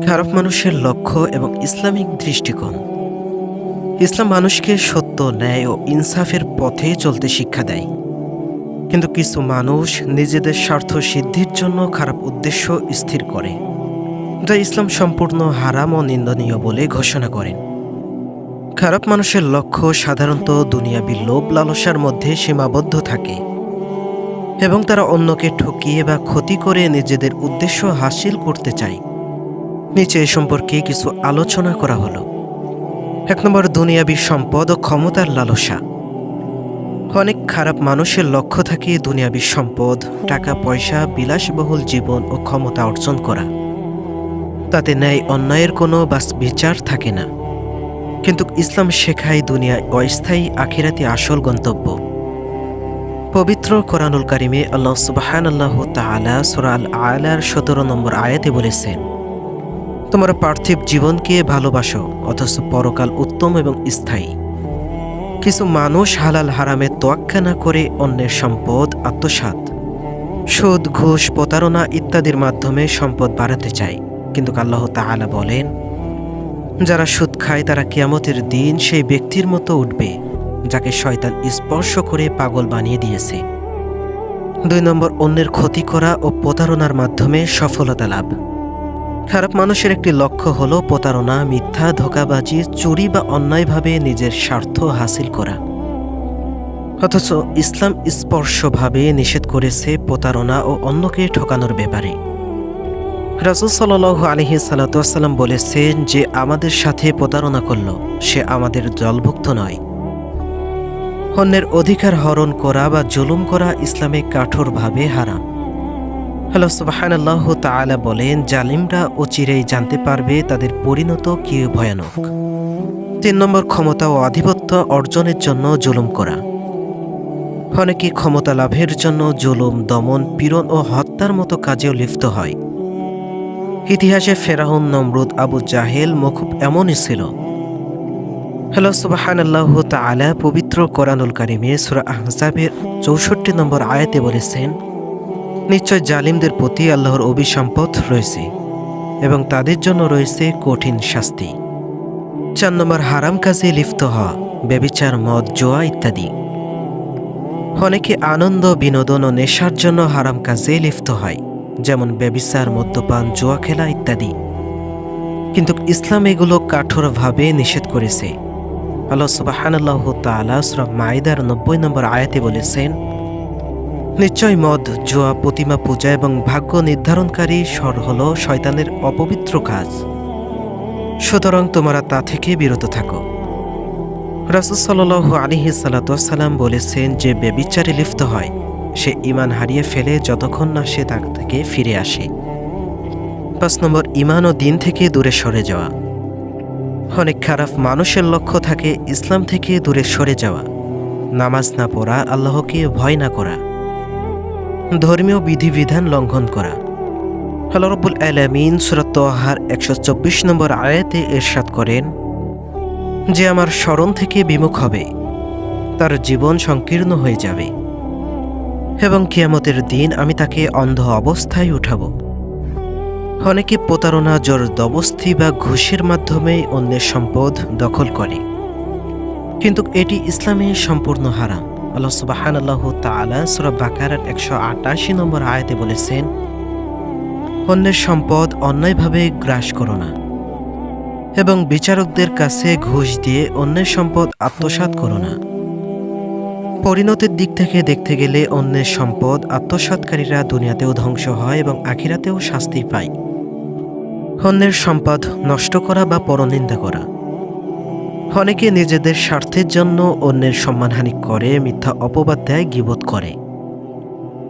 খারাপ মানুষের লক্ষ্য এবং ইসলামিক দৃষ্টিকোণ। ইসলাম মানুষকে সত্য, ন্যায় ও ইনসাফের পথে চলতে শিক্ষা দেয়। কিন্তু কিছু মানুষ নিজেদের স্বার্থ সিদ্ধির জন্য খারাপ উদ্দেশ্য স্থির করে, যা ইসলাম সম্পূর্ণ হারাম ও নিন্দনীয় বলে ঘোষণা করেন। খারাপ মানুষের লক্ষ্য সাধারণত দুনিয়াবি লোভ লালসার মধ্যে সীমাবদ্ধ থাকে এবং তারা অন্যকে ঠকিয়ে বা ক্ষতি করে নিজেদের উদ্দেশ্য হাসিল করতে চায়। নিচে এ সম্পর্কে কিছু আলোচনা করা হলো। 1 নম্বর, দুনিয়াবি সম্পদ ও ক্ষমতার লালসা। অনেক খারাপ মানুষের লক্ষ্য থাকে দুনিয়াবি সম্পদ, টাকা পয়সা, বিলাসবহুল জীবন ও ক্ষমতা অর্জন করা। তাতে ন্যায় অন্যায়ের কোনো বিচার থাকে না। কিন্তু ইসলাম শেখায় দুনিয়ায় অস্থায়ী, আখিরাতি আসল গন্তব্য। পবিত্র কোরআনুল কারিমে আল্লাহ সুবহানাল্লাহু তাআলা সূরা আল আলার 17 নম্বর আয়াতে বলেছেন, তোমরা পার্থিব জীবনকে ভালোবাসো অথচ পরকাল উত্তম এবং স্থায়ী। কিছু মানুষ হালাল হারামে তোয়াক্কা না করে অন্যের সম্পদ আত্মসাৎ, সুদ, ঘুষ, প্রতারণা ইত্যাদির মাধ্যমে সম্পদ বাড়াতে চায়। কিন্তু আল্লাহ তাআলা বলেন, যারা সুদ খায় তারা কিয়ামতের দিন সেই ব্যক্তির মতো উঠবে যাকে শয়তান স্পর্শ করে পাগল বানিয়ে দিয়েছে। 2 নম্বর, অন্যের ক্ষতি করা ও প্রতারণার মাধ্যমে সফলতা লাভ। খারাপ মানুষের একটি লক্ষ্য হলো প্রতারণা, মিথ্যা, ধোঁকাবাজি, চুরি বা অন্যায়ভাবে নিজের স্বার্থ হাসিল করা। অথচ ইসলাম স্পর্শভাবে নিষেধ করেছে প্রতারণা ও অন্যকে ঠকানোর ব্যাপারে। রাসূল সাল্লাল্লাহু আলাইহি সাল্লাম বলেছেন, যে আমাদের সাথে প্রতারণা করল সে আমাদের দলভুক্ত নয়। অন্যের অধিকার হরণ করা বা জুলুম করা ইসলামে কঠোরভাবে হারাম। আল্লাহ সুবহানাল্লাহু তাআলা বলেন, জালিমরা অচিরেই জানতে পারবে তাদের পরিণত কি ভয়ানক। 3 নম্বর, ক্ষমতা ও আধিপত্য অর্জনের জন্য জুলুম করা। অনেকে ক্ষমতা লাভের জন্য জুলুম, দমন, পীড়ন ও হত্যার মতো কাজেও লিপ্ত হয়। ইতিহাসে ফেরাউন, নমরুদ, আবু জাহেল, মখুব এমনই ছিল। আল্লাহ সুবহানাল্লাহু তাআলা পবিত্র কোরআনুল কারিমে সূরা আহজাবের 64 নম্বর আয়াতে বলেছেন, নিশ্চয় জালিমদের প্রতি আল্লাহর অভিসম্পদ রয়েছে এবং তাদের জন্য রয়েছে কঠিন শাস্তি। 4 নম্বর, হারাম কাজে লিপ্ত হওয়া, ব্যভিচার, মদ, জুয়া ইত্যাদি। অনেকে আনন্দ, বিনোদন ও নেশার জন্য হারাম কাজে লিপ্ত হয়, যেমন ব্যভিচার, মদ্যপান, জুয়া খেলা ইত্যাদি। কিন্তু ইসলাম এগুলো কঠোরভাবে নিষেধ করেছে। আল্লাহ সুবহানাল্লাহু তাআলা সূরা মাইদার 90 নম্বর আয়াতে বলেছেন, নিশ্চয় মদ, জুয়া, প্রতিমা পূজা এবং ভাগ্য নির্ধারণকারী হল শয়তানের অপবিত্র কাজ, সুতরাং তোমরা তা থেকে বিরত থাকো। রাসূল সাল্লাল্লাহু আলাইহি সাল্লাম বলেছেন, যে ব্যভিচারে লিপ্ত হয় সে ঈমান হারিয়ে ফেলে যতক্ষণ না সে তা থেকে ফিরে আসে। 5 নম্বর, ঈমান ও দ্বীন থেকে দূরে সরে যাওয়া। অনেক খারাপ মানুষের লক্ষ্য থাকে ইসলাম থেকে দূরে সরে যাওয়া, নামাজ না পড়া, আল্লাহকে ভয় না করা, ধর্মীয় বিধিবিধান লঙ্ঘন করা। আল্লাহ রাব্বুল আলামিন সূরা তাহার 124 নম্বর আয়াতে ইরশাদ করেন, যে আমার স্মরণ থেকে বিমুখ হবে তার জীবন সংকীর্ণ হয়ে যাবে এবং কিয়ামতের দিন আমি তাকে অন্ধ অবস্থায় উঠাবো। অনেকে প্রতারণা, জবরদস্তি বা ঘুষের মাধ্যমে অন্যের সম্পদ দখল করে, কিন্তু এটি ইসলামে সম্পূর্ণ হারাম। আল্লাহ সুবহানাল্লাহু তাআলা সূরা বাকারার 188 নম্বর আয়াতে বলেছেন, অন্যের সম্পদ অন্যায়ভাবে গ্রাস করো না এবং বিচারকদের কাছে ঘুষ দিয়ে অন্যের সম্পদ আত্মসাৎ করো না। পরিণতির দিক থেকে দেখতে গেলে অন্যের সম্পদ আত্মসাৎকারীরা দুনিয়াতেও ধ্বংস হয় এবং আখিরাতেও শাস্তি পায়। অন্যের সম্পদ নষ্ট করা বা পরনিন্দা করা। অনেকে নিজেদের স্বার্থের জন্য অন্যের সম্মানহানি করে, মিথ্যা অপবাদ দেয়, গীবত করে।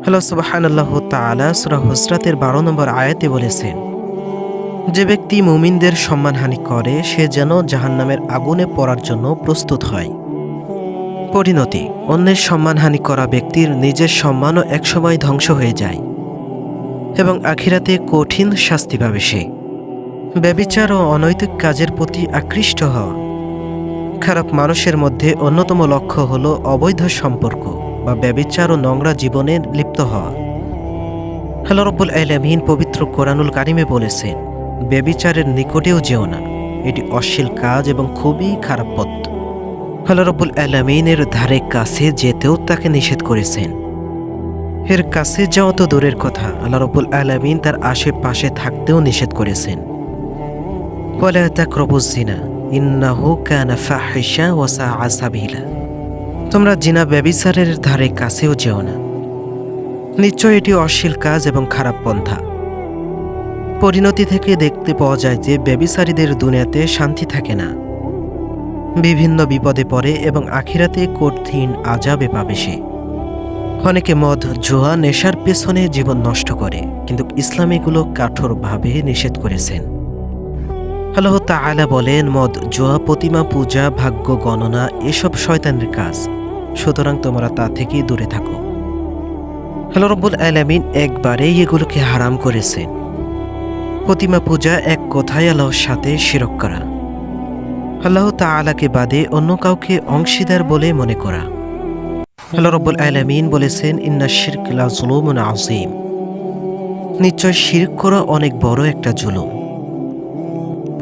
আল্লাহ সুবহানাল্লাহু তাআলা সূরা হুজরাতের 12 নম্বর আয়াতে বলেছেন, যে ব্যক্তি মুমিনদের সম্মানহানি করে সে যেন জাহান্নামের আগুনে পড়ার জন্য প্রস্তুত হয়। পরিণতি, অন্যের সম্মানহানি করা ব্যক্তির নিজের সম্মানও একসময় ধ্বংস হয়ে যায় এবং আখিরাতে কঠিন শাস্তি পাবে সে। ব্যভিচার ও অনৈতিক কাজের প্রতি আকৃষ্ট হওয়া। খারাপ মানুষের মধ্যে অন্যতম লক্ষ্য হল অবৈধ সম্পর্ক বা ব্যভিচার ও নোংরা জীবনে লিপ্ত হওয়া। আল্লাহ রাব্বুল আলামিন পবিত্র কোরআনুল কারিমে বলেছেন, ব্যভিচারের নিকটেও যেও না, এটি অশ্লীল কাজ এবং খুবই খারাপ পথ। আল্লাহ রাব্বুল আলামিনের ধারে কাছে যেতেও তাকে নিষেধ করেছেন। এর কাছে যাওয়া তো দূরের কথা, আল্লাহ রাব্বুল আলামিন তার আশেপাশে থাকতেও নিষেধ করেছেন। ওয়ালা তাকরাবুজ জিনা ইন্নাহু কানা ফাহিশা ওয়া সাআ সাবিলা। তোমরা জিনা ব্যভিচারের ধারে কাছেও যেও না, নিশ্চয় এটি অশ্লীল কাজ এবং খারাপ পন্থা। পরিণতি থেকে দেখতে পাওয়া যায় যে ব্যভিচারীদের দুনিয়াতে শান্তি থাকে না, বিভিন্ন বিপদে পড়ে এবং আখিরাতে কঠিন আযাবে পাবে সে। অনেকে মদ, জুয়া, নেশার পেছনে জীবন নষ্ট করে, কিন্তু ইসলাম এগুলো কঠোরভাবে নিষেধ করেছেন। আল্লাহ তাআলা বলেন, মদ, জুয়া, প্রতিমা পূজা, ভাগ্য গণনা এসব শয়তানের কাজ, সুতরাং তোমরা তা থেকেই দূরে থাকো। আল্লাহ রাব্বুল আলামিন একবারেই এগুলোকে হারাম করেছেন। প্রতিমা পূজা এক কথায় আল্লাহর সাথে শিরক করা, আল্লাহ তাআলাকে বাদে অন্য কাউকে অংশীদার বলে মনে করা। আল্লাহ রাব্বুল আলামিন বলেছেন, ইন্না শিরক লা যুলুমুন আযীম। নিশ্চয় শিরক করা অনেক বড় একটা জুলুম।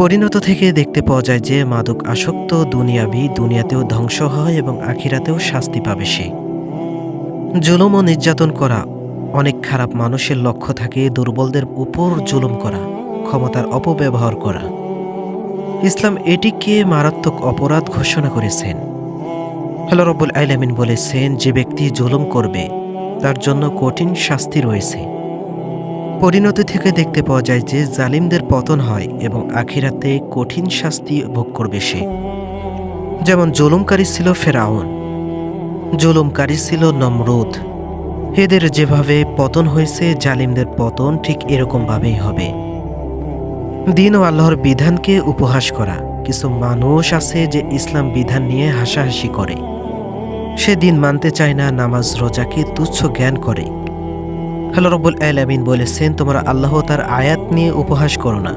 পরিণত থেকে দেখতে পাওয়া যায় যে মাদক আসক্ত দুনিয়াতেও ধ্বংস হয় এবং আখিরাতেও শাস্তি পাবে সে। জুলুম ও নির্যাতন করা অনেক খারাপ মানুষের লক্ষ্য থাকে দুর্বলদের উপর জুলুম করা, ক্ষমতার অপব্যবহার করা। ইসলাম এটিকে মারাত্মক অপরাধ ঘোষণা করেছেন। আল্লাহ রাব্বুল আলামিন বলেছেন, যে ব্যক্তি জুলুম করবে তার জন্য কঠিন শাস্তি রয়েছে। পরিণতি থেকে দেখতে পাওয়া যায় যে জালিমদের পতন হয় এবং আখিরাতে কঠিন শাস্তি ভোগ করবে সে। যেমন জুলুমকারী ছিল ফেরাউন, জুলুমকারী ছিল নমরুদ। এদের যেভাবে পতন হয়েছে, জালিমদের পতন ঠিক এরকমভাবেই হবে। দিন ও আল্লাহর বিধানকে উপহাস করা। কিছু মানুষ আছে যে ইসলাম বিধান নিয়ে হাসাহাসি করে, সে দিন মানতে চায় না, নামাজ রোজাকে তুচ্ছ জ্ঞান করে। আল্লাহ রাব্বুল আলামিন বলেছেন, তোমরা আল্লাহ তার আয়াত নিয়ে উপহাস করো না,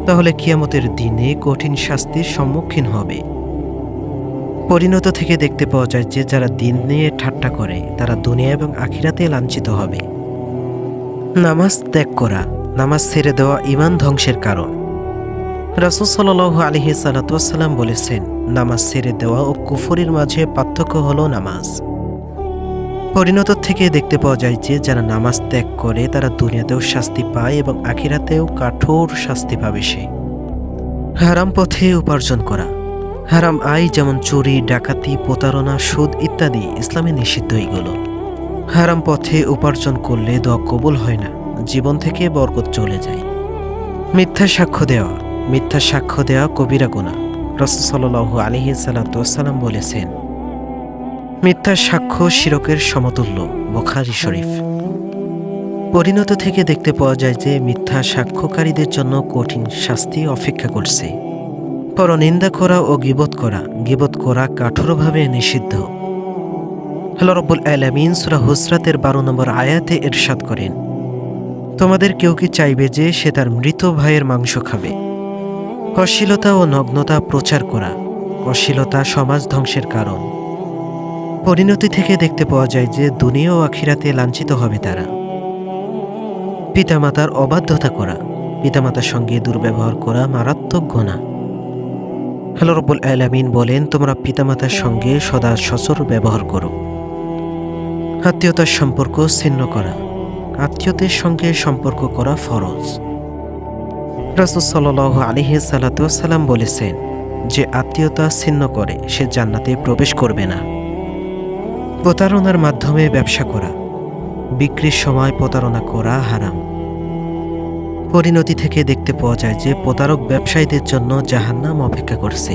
তাহলে কিয়ামতের দিনে কঠিন শাস্তির সম্মুখীন হবে। পরিণত থেকে দেখতে পাওয়া যায় যে যারা দিন নিয়ে ঠাট্টা করে তারা দুনিয়া এবং আখিরাতে লাঞ্ছিত হবে। নামাজ ত্যাগ করা, নামাজ ছেড়ে দেওয়া ঈমান ধ্বংসের কারণ। রাসূল সাল্লাল্লাহু আলাইহি সাল্লাম বলেছেন, নামাজ ছেড়ে দেওয়া ও কুফরের মাঝে পার্থক্য হলো নামাজ। পরিণত থেকে দেখতে পাওয়া যায় যে যারা নামাজ ত্যাগ করে তারা দুনিয়াতেও শাস্তি পায় এবং আখিরাতেও কঠোর শাস্তি পাবে সে। হারাম পথে উপার্জন করা, হারাম আয় যেমন চুরি, ডাকাতি, প্রতারণা, সুদ ইত্যাদি ইসলামে নিষিদ্ধ। এগুলো হারাম পথে উপার্জন করলে দোয়া কবুল হয় না, জীবন থেকে বরকত চলে যায়। মিথ্যা সাক্ষ্য দেওয়া, মিথ্যা সাক্ষ্য দেওয়া কবিরা গুনাহ। রাসূল সাল্লাল্লাহু আলাইহি সাল্লাম বলেছেন, মিথ্যা সাক্ষ্য শিরকের সমতুল্য। বুখারী শরীফ। পরিণত থেকে দেখতে পাওয়া যায় যে মিথ্যা সাক্ষ্যকারীদের জন্য কঠিন শাস্তি অপেক্ষা করছে। পরনিন্দা করা ও গীবত করা কঠোরভাবে নিষিদ্ধ। আল্লাহ রাব্বুল আলামিন সূরা হুজরাতের 12 নম্বর আয়াতে ইরশাদ করেন, তোমাদের কেউ কি চাইবে যে সে তার মৃত ভাইয়ের মাংস খাবে? অশ্লীলতা ও নগ্নতা প্রচার করা, অশ্লীলতা সমাজ ধ্বংসের কারণ। পরিণতি থেকে দেখতে পাওয়া যায় যে দুনিয়া ও আখিরাতে লাঞ্ছিত হবে তারা। পিতামাতার অবাধ্যতা করা, পিতামাতার সঙ্গে দুর্ব্যবহার করা মারাত্মক গুনাহ। আল্লাহ রাব্বুল আলামিন বলেন, তোমরা পিতামাতার সঙ্গে সদা সচর ব্যবহার করো। আত্মীয়তার সম্পর্ক ছিন্ন করা, আত্মীয়দের সঙ্গে সম্পর্ক করা ফরজ। রাসূল সাল্লাল্লাহু আলাইহি সাল্লাম বলেছেন, যে আত্মীয়তা ছিন্ন করে সে জান্নাতে প্রবেশ করবে না। প্রতারণার মাধ্যমে ব্যবসা করা, বিক্রির সময় প্রতারণা করা হারাম। পরিণতি থেকে দেখতে পাওয়া যায় যে প্রতারক ব্যবসায়ীদের জন্য জাহান্নাম অপেক্ষা করছে।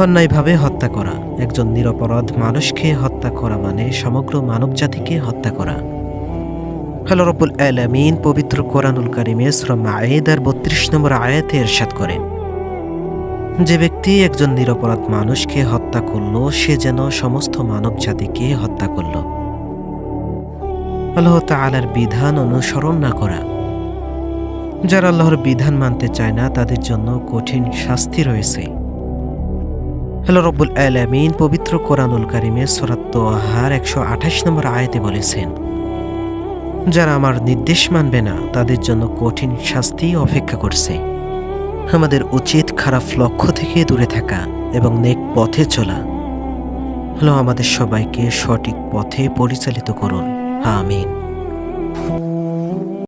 অন্যায়ভাবে হত্যা করা, একজন নিরপরাধ মানুষকে হত্যা করা মানে সমগ্র মানবজাতিকে হত্যা করা। আল্লাহ রাব্বুল আলামিন পবিত্র কোরআনুল কারীমে সূরা মাঈদার 32 নম্বর আয়াতে ইরশাদ করেন, যে ব্যক্তি একজন নিরপরাধ মানুষকে হত্যা করল সে যেন সমস্ত মানবজাতিকে হত্যা করল। আল্লাহ তাআলার বিধান অনুসরণ না করা, যারা আল্লাহর বিধান মানতে চায় না তাদের জন্য কঠিন শাস্তি রয়েছে। আল্লাহ রাব্বুল আলামিন পবিত্র কোরআনুল কারীমে সূরা তাহার 128 নম্বর আয়াতে বলেছেন, যারা আমার নির্দেশ মানবে না তাদের জন্য কঠিন শাস্তি অপেক্ষা করছে। আমাদের উচিত খারাপ লক্ষ্য থেকে দূরে থাকা এবং নেক পথে চলা। হলো আমাদের সবাইকে সঠিক পথে পরিচালিত করুন। আমিন।